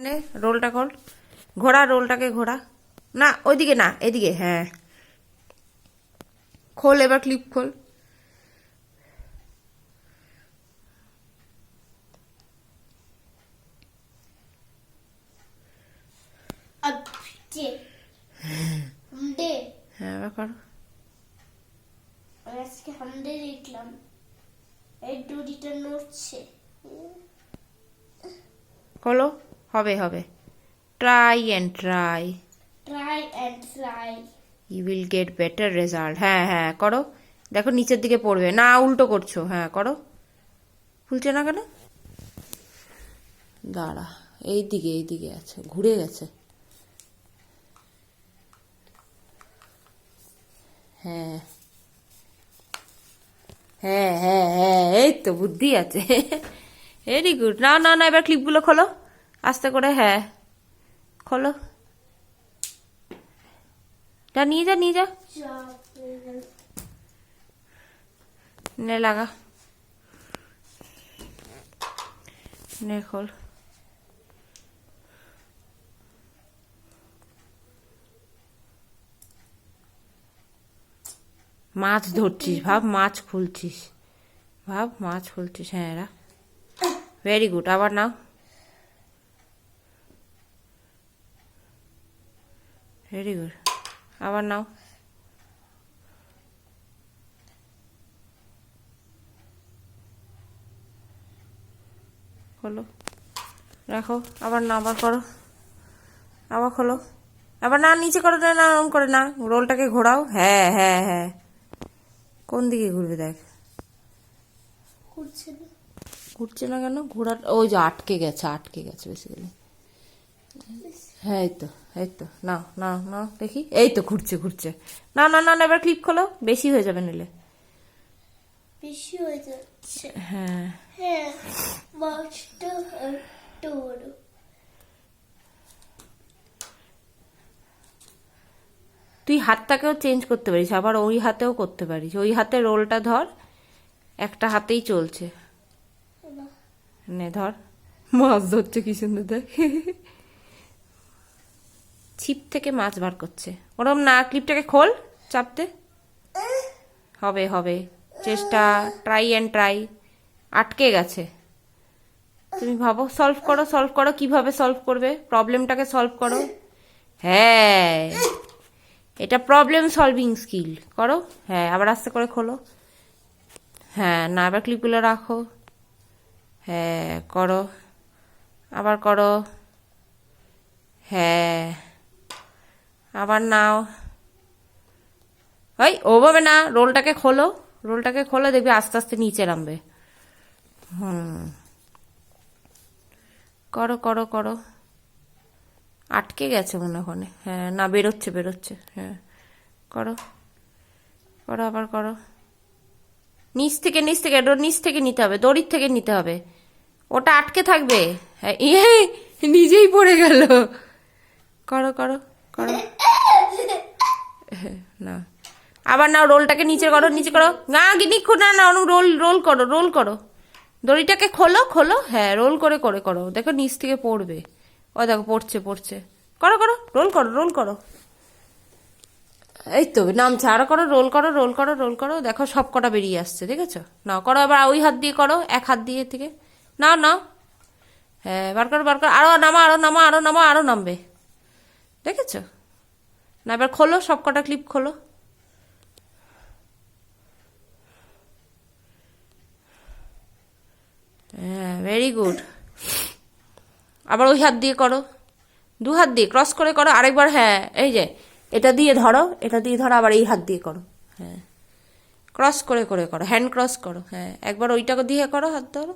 নে রোলটা খোল, ঘোরা রোলটাকে ঘোরা। না ওইদিকে না, এদিকে, হ্যাঁ খোল, এবার ক্লিপ খোল। হ্যাঁ এবার করো। আজকে হামদে দেখলাম এই দড়িটা নড়ছে। খোলো, হবে হবে। Try and try, try and try, you will get better result. হ্যাঁ হ্যাঁ করো, দেখো নিচের দিকে পড়বে না, উল্টো করছো। হ্যাঁ করো, খুলছে না কেন? দাঁড়া, এইদিকে এইদিকে আছে, ঘুরে গেছে। হ্যাঁ হ্যাঁ হ্যাঁ হ্যাঁ, এই তো বুদ্ধি আছে। Very good. না না না, এবার ক্লিপগুলো খোলো আস্তে করে। হ্যাঁ খোলো, যা নিয়ে যা, নিয়ে যা, নে লাগা, নে খোল। মাছ ধরছিস, ভাব মাছ খুলছিস, ভাব মাছ খুলছিস। হ্যাঁ এরা ভেরি গুড। আবার নাও, ভেরি গুড। আবার নাও, খোলো, রাখো, আবার না, আবার করো, আবার খোলো, আবার না, নিচে করো না, ওরকম করে না, রোলটাকে ঘোরাও। হ্যাঁ হ্যাঁ হ্যাঁ, কোন দিকে ঘুরবে দেখ। ঘুরছে না, ঘুরছে না কেন? ঘোরা ওই যে আটকে গেছে, আটকে গেছে বেসিক্যালি। হ্যাঁ এই তো, এই তো, নাও নাও নাও দেখি, এই তো ঘুরছে ঘুরছে। না না না না, এবার ক্লিপ খোলো, বেশি হয়ে যাবে নিলে। বেশি হয়ে যাচ্ছে। হ্যাঁ হ্যাঁ, মাছটা একটু বড়। তুই হাতটাকেও চেঞ্জ করতে পারিস, আবার ওই হাতেও করতে পারিস। ওই হাতে রোলটা ধর, একটা হাতেই চলছে। নে ধর, মাছ ধরছে কি সুন্দর দেখ। ছিপ থেকে মাছ বার করছে। ওরম না, ক্লিপটাকে খোল, চাপতে হবে হবে। চেষ্টা, ট্রাই অ্যান্ড ট্রাই। আটকে গেছে, তুমি ভাবো, সলভ করো, সলভ করো, কিভাবে সলভ করবে প্রবলেমটাকে, সলভ করো। হ্যাঁ, এটা প্রবলেম সলভিং স্কিল, করো। হ্যাঁ আবার আস্তে করে খোলো। হ্যাঁ না, আবার ক্লিপগুলো রাখো। হ্যাঁ করো, আবার করো। হ্যাঁ আবার নাও। ওই ওভাবে না, রোলটাকে খোলো, রোলটাকে খোলো, দেখবি আস্তে আস্তে নিচে নামবে। হুম, করো করো করো। আটকে গেছে মনে হয়। হ্যাঁ না, বেরোচ্ছে বেরোচ্ছে। হ্যাঁ করো করো, আবার করো। নিচ থেকে, নিচ থেকে, নিচ থেকে নিতে হবে, দড়ির থেকে নিতে হবে, ওটা আটকে থাকবে। হ্যাঁ নিজেই পড়ে গেল। করো করো করো। না, আবার নাও, রোলটাকে নিচে করো, নিচে করো। না নিখো না, না রোল, রোল করো, রোল করো, দড়িটাকে খোলো খোলো। হ্যাঁ রোল করে করে করো, দেখো নিচ থেকে পড়বে। ও দেখো পড়ছে পড়ছে। করো করো, রোল করো, রোল করো। এই তো নামছে, আরো করো, রোল করো, রোল করো, রোল করো, দেখো সব কটা বেরিয়ে আসছে, দেখেছো? নাও করো, এবার ওই হাত দিয়ে করো, এক হাত দিয়ে থেকে নাও নাও। হ্যাঁ বার করো, বার করো, আরো নামা, আরো নামা, আরো নামা, আরো নামবে, দেখেছো? না এবার খোলো, সব কটা ক্লিপ খোলো। হ্যাঁ ভেরি গুড। আবার ওই হাত দিয়ে করো, দু হাত দিয়ে ক্রস করে করো আরেকবার। হ্যাঁ এই যে এটা দিয়ে ধরো, এটা দিয়ে ধরো, আবার এই হাত দিয়ে করো। হ্যাঁ ক্রস করে করে করো, হ্যান্ড ক্রস করো। হ্যাঁ একবার ওইটাকে দিয়ে করো, হাত ধরো।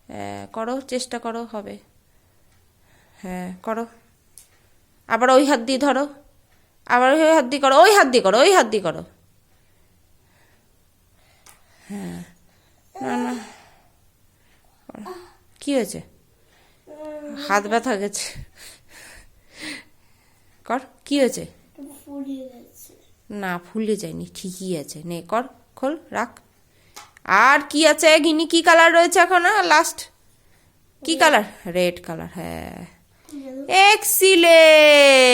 হ্যাঁ করো, চেষ্টা করো, হবে। হ্যাঁ করো, আবার ওই হাত দিয়ে ধরো, আবার ওই হাত দিয়ে করো, ওই হাত দিয়ে করো, ওই হাত দিয়ে করো। হ্যাঁ না না, কি হয়েছে? হাত ব্যথা গেছে? কর, কি হয়েছে? ফুরিয়ে গেছে। না ফুলে যায়নি, ঠিকই আছে। নে কর, খোল, রাখ। আর কি আছে গিনি, কি কালার রয়েছে এখন লাস্ট? কি কালার? Red colour. হ্যাঁ এক্সিলেন্ট।